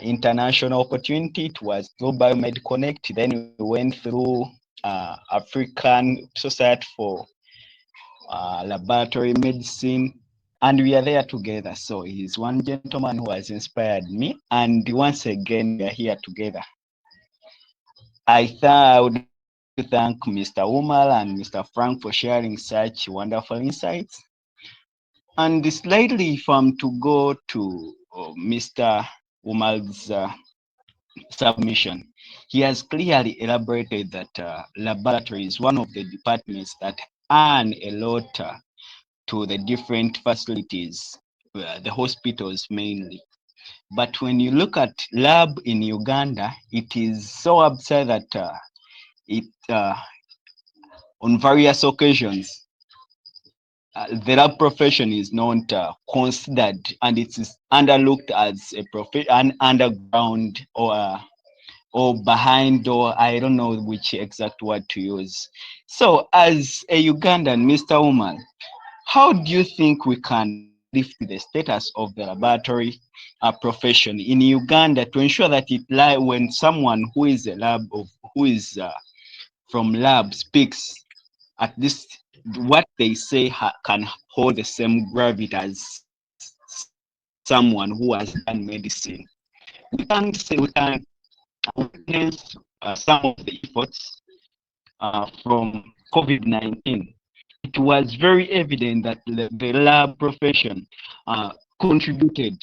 international opportunity, it was through Biomed Connect. Then we went through African Society for Laboratory Medicine, and we are there together. So he's one gentleman who has inspired me, and once again we are here together. I would like to thank Mr. Umal and Mr. Frank for sharing such wonderful insights. And slightly, if I'm to go to Mr. Umal's submission, he has clearly elaborated that laboratory is one of the departments that earn a lot to the different facilities, the hospitals mainly. But when you look at lab in Uganda, it is so absurd that it on various occasions the lab profession is not considered, and it is underlooked as an underground or behind, or I don't know which exact word to use. So as a Ugandan, Mr. Umal, how do you think we can lift the status of the laboratory profession in Uganda to ensure that when someone who is from lab speaks, at least what they say can hold the same gravity as someone who has done medicine? We can witness some of the efforts from COVID-19. It was very evident that the lab profession contributed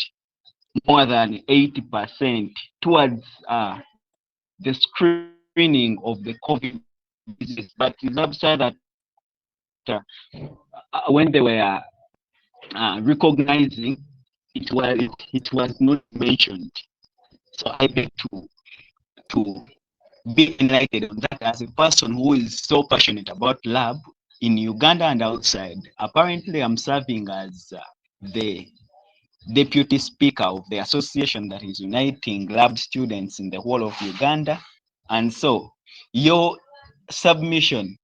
more than 80% towards the screening of the COVID disease. But it's absurd that when they were recognizing, it was not mentioned. So I beg to be enlightened on that as a person who is so passionate about lab in Uganda and outside. Apparently, I'm serving as the deputy speaker of the association that is uniting lab students in the whole of Uganda. And so your submission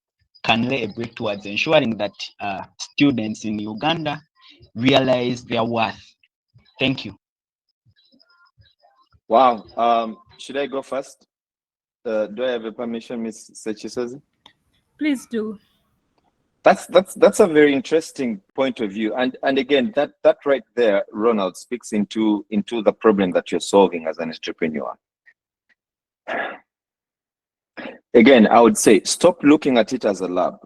can lay a brick towards ensuring that students in Uganda realize their worth. Thank you. Wow. Should I go first? Do I have a permission, Ms. Sechisozi? Please do. That's a very interesting point of view, and again, that right there, Ronald, speaks into the problem that you're solving as an entrepreneur. Again, I would say stop looking at it as a lab.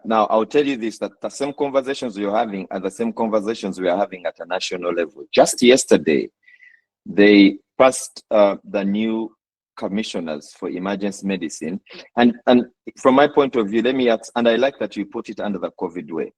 Now, I'll tell you this, that the same conversations you're having are the same conversations we are having at a national level. Just yesterday, they passed the new commissioners for emergency medicine. And from my point of view, let me ask, and I like that you put it under the COVID way.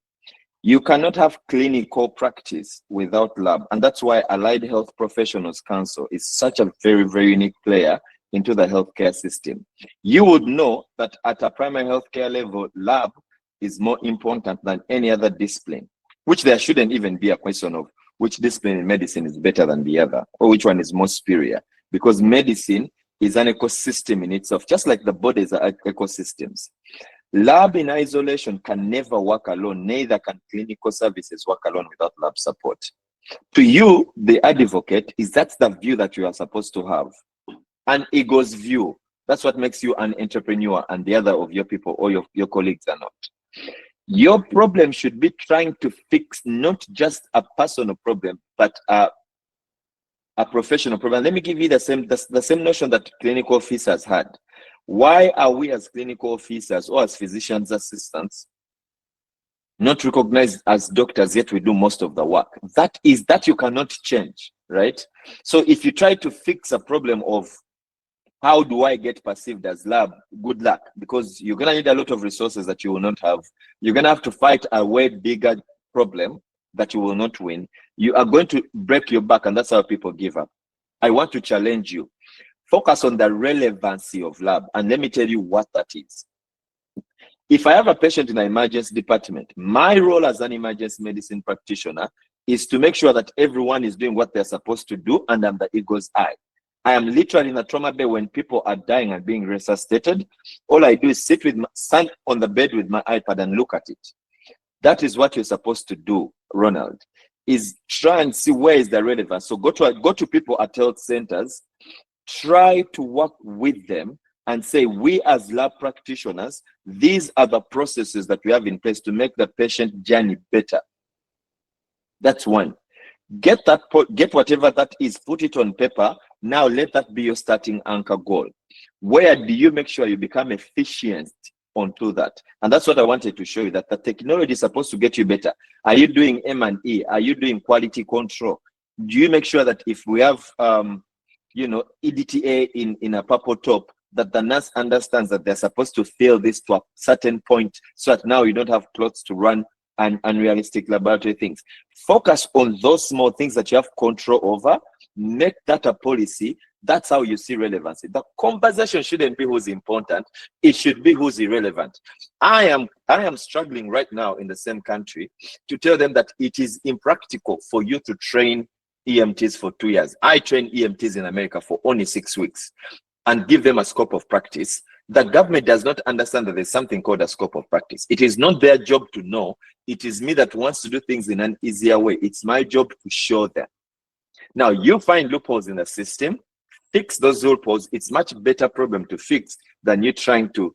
You cannot have clinical practice without lab. And that's why Allied Health Professionals Council is such a very, very unique player into the healthcare system. You would know that at a primary healthcare level, lab is more important than any other discipline, which there shouldn't even be a question of which discipline in medicine is better than the other, or which one is more superior, because medicine is an ecosystem in itself, just like the bodies are ecosystems. Lab in isolation can never work alone, neither can clinical services work alone without lab support. To you, the advocate, is that's the view that you are supposed to have. An ego's view. That's what makes you an entrepreneur, and the other of your people or your colleagues are not. Your problem should be trying to fix not just a personal problem, but a professional problem. Let me give you the same notion that clinical officers had. Why are we as clinical officers or as physicians assistants not recognized as doctors, yet we do most of the work? That you cannot change, right? So if you try to fix a problem of how do I get perceived as lab, good luck, because you're going to need a lot of resources that you will not have. You're going to have to fight a way bigger problem that you will not win. You are going to break your back, and that's how people give up. I want to challenge you. Focus on the relevancy of lab, and let me tell you what that is. If I have a patient in an emergency department, my role as an emergency medicine practitioner is to make sure that everyone is doing what they're supposed to do, and I'm the eagle's eye. I am literally in a trauma bay when people are dying and being resuscitated. All I do is stand on the bed with my iPad and look at it. That is what you're supposed to do, Ronald, is try and see where is the relevance. So go to people at health centers, try to work with them and say, we as lab practitioners, these are the processes that we have in place to make the patient journey better. That's one. Get whatever that is, put it on paper. Now let that be your starting anchor goal. Where do you make sure you become efficient onto that? And that's what I wanted to show you, that the technology is supposed to get you better. Are you doing M&E? Are you doing quality control? Do you make sure that if we have EDTA in a purple top, that the nurse understands that they're supposed to fill this to a certain point, so that now you don't have clothes to run and unrealistic laboratory things? Focus on those small things that you have control over. Make that a policy. That's how you see relevancy. The conversation shouldn't be who's important. It should be who's irrelevant. I am struggling right now in the same country to tell them that it is impractical for you to train EMTs for 2 years. I train EMTs in America for only 6 weeks and give them a scope of practice. The government does not understand that there's something called a scope of practice. It is not their job to know. It is me that wants to do things in an easier way. It's my job to show them. Now, you find loopholes in the system, fix those loopholes. It's much better problem to fix than you trying to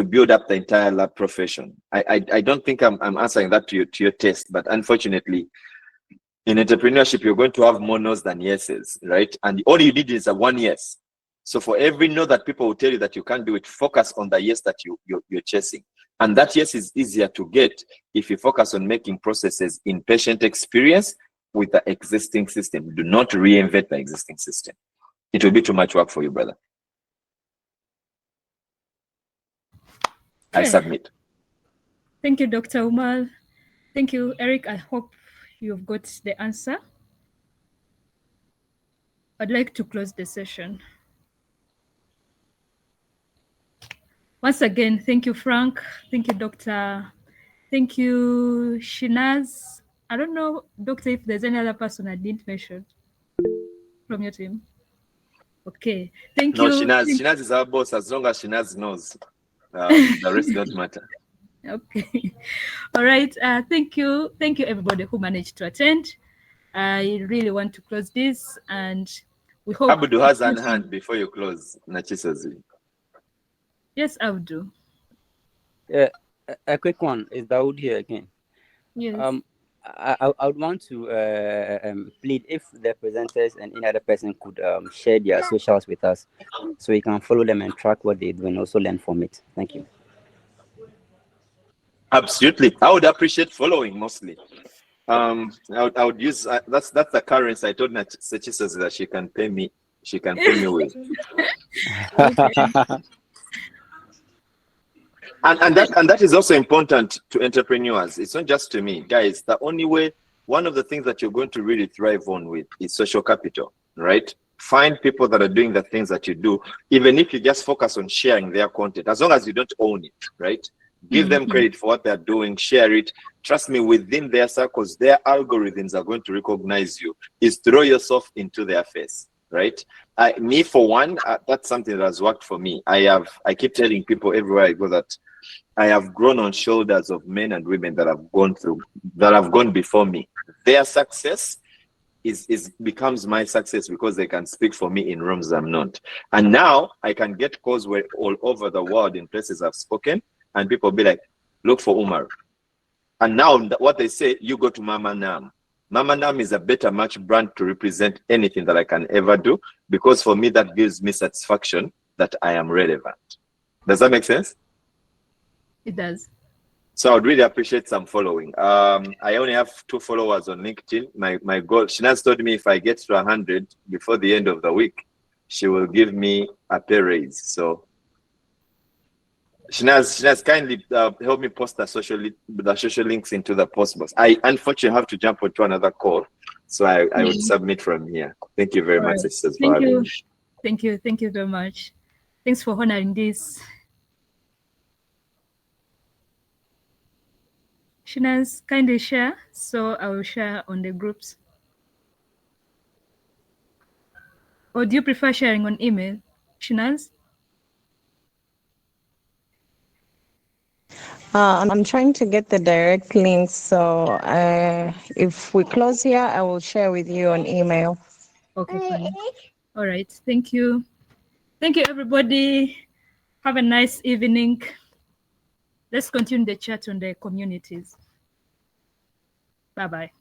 build up the entire lab profession. I don't think I'm answering that to your test, but unfortunately, in entrepreneurship, you're going to have more no's than yeses, right? And all you need is a one yes. So for every no that people will tell you that you can't do it, focus on the yes that you're chasing. And that yes is easier to get if you focus on making processes in patient experience with the existing system. Do not reinvent the existing system. It will be too much work for you, brother. Okay. I submit. Thank you, Dr. Umal. Thank you, Eric. I hope you've got the answer. I'd like to close the session. Once again, thank you, Frank. Thank you, Doctor. Thank you, Shinaz. I don't know, Doctor, if there's any other person I didn't mention from your team. Okay, thank you. No, Shinaz is our boss. As long as Shinaz knows, the rest don't matter. Okay. All right. Thank you. Thank you, everybody who managed to attend. I really want to close this, and we hope. Abudu has an hand before you close, Nachisazi. Yes, Abudu. Yeah, a quick one. Is Dawood here again? Yes. I would want to plead if the presenters and any other person could share their socials with us, so we can follow them and track what they do and also learn from it. Thank you. Absolutely, I would appreciate following mostly. I would use that's the currency. I told Nachisazi that she can pay me. She can pay me with. And that is also important to entrepreneurs. It's not just to me, guys. The only way, one of the things that you're going to really thrive on with is social capital, right? Find people that are doing the things that you do, even if you just focus on sharing their content, as long as you don't own it, right? Give them credit for what they're doing, share it. Trust me, within their circles, their algorithms are going to recognize you. Is throw yourself into their face, right? Me, for one, that's something that has worked for me. I keep telling people everywhere I go that I have grown on shoulders of men and women that have gone before me. Their success becomes my success because they can speak for me in rooms I'm not. And now I can get calls where all over the world in places I've spoken, and people be like, look for Umar. And now what they say, you go to Mama Nam. Mama Nam is a better match brand to represent anything that I can ever do, because for me, that gives me satisfaction that I am relevant. Does that make sense? It does. So I would really appreciate some following. I only have 2 followers on LinkedIn. My goal, Shinaz told me if I get to 100 before the end of the week, she will give me a pay raise. So Shinaz kindly help me post the social links into the post box. I unfortunately have to jump onto another call, so I would submit from here. Thank you very much, sisters, for having me. Thank you very much. Thanks for honoring this. Shinaz, kindly share, so I will share on the groups. Or do you prefer sharing on email, Shinaz? I'm trying to get the direct links, so if we close here, I will share with you on email. Okay, fine. All right, thank you. Thank you, everybody. Have a nice evening. Let's continue the chat on the communities. Bye-bye.